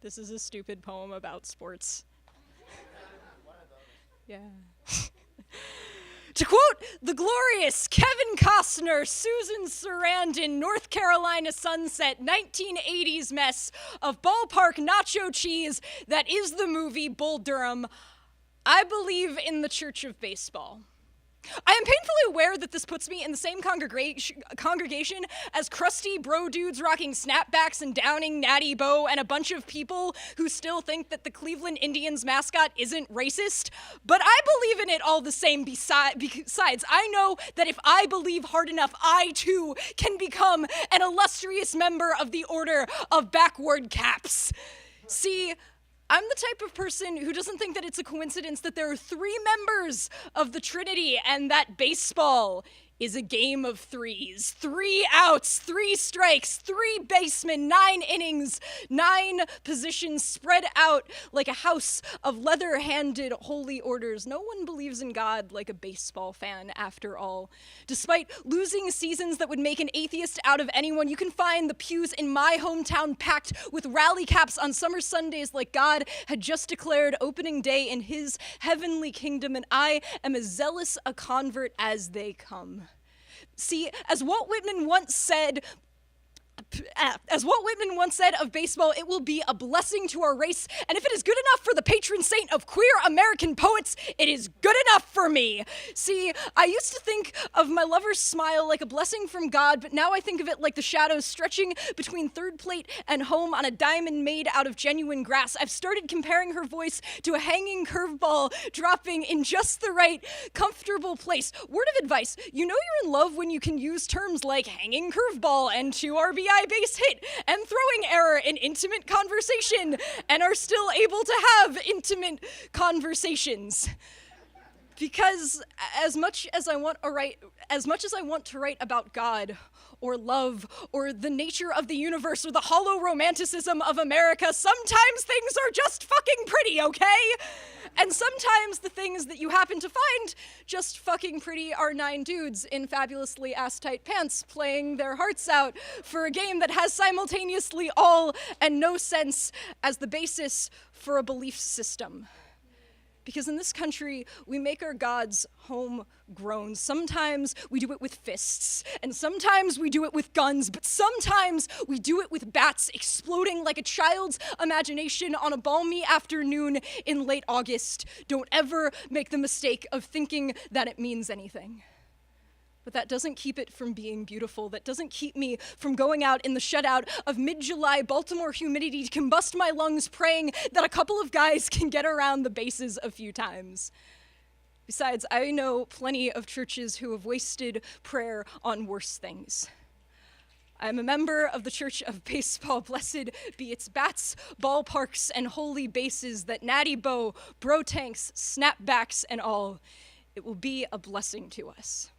This is a stupid poem about sports. Yeah. To quote the glorious Kevin Costner, Susan Sarandon, North Carolina sunset, 1980s mess of ballpark nacho cheese that is the movie Bull Durham, I believe in the Church of Baseball. I am painfully aware that this puts me in the same congregation as crusty bro dudes rocking snapbacks and downing Natty Boh and a bunch of people who still think that the Cleveland Indians mascot isn't racist, but I believe in it all the same. Besides, I know that if I believe hard enough, I too can become an illustrious member of the Order of Backward Caps. See, I'm the type of person who doesn't think that it's a coincidence that there are 3 members of the Trinity and that baseball is a game of threes. 3 outs, 3 strikes, 3 basemen, 9 innings, 9 positions spread out like a house of leather-handed holy orders. No one believes in God like a baseball fan, after all. Despite losing seasons that would make an atheist out of anyone, you can find the pews in my hometown packed with rally caps on summer Sundays like God had just declared opening day in his heavenly kingdom, and I am as zealous a convert as they come. See, as Walt Whitman once said of baseball, it will be a blessing to our race, and if it is good enough for the patron saint of queer American poets, it is good enough for me. See, I used to think of my lover's smile like a blessing from God, but now I think of it like the shadows stretching between third plate and home on a diamond made out of genuine grass. I've started comparing her voice to a hanging curveball dropping in just the right, comfortable place. Word of advice, you know you're in love when you can use terms like hanging curveball and 2 RBI base hit and throwing error in intimate conversation and are still able to have intimate conversations. Because as much as I want to write about God or love or the nature of the universe or the hollow romanticism of America, sometimes things are just fucking pretty, okay? And sometimes the things that you happen to find just fucking pretty are 9 dudes in fabulously ass-tight pants playing their hearts out for a game that has simultaneously all and no sense as the basis for a belief system. Because in this country, we make our gods homegrown. Sometimes we do it with fists, and sometimes we do it with guns, but sometimes we do it with bats exploding like a child's imagination on a balmy afternoon in late August. Don't ever make the mistake of thinking that it means anything. But that doesn't keep it from being beautiful. That doesn't keep me from going out in the shutout of mid-July Baltimore humidity to combust my lungs praying that a couple of guys can get around the bases a few times. Besides, I know plenty of churches who have wasted prayer on worse things. I'm a member of the Church of Baseball. Blessed be its bats, ballparks, and holy bases that Natty Boh, bro tanks, snapbacks, and all. It will be a blessing to us.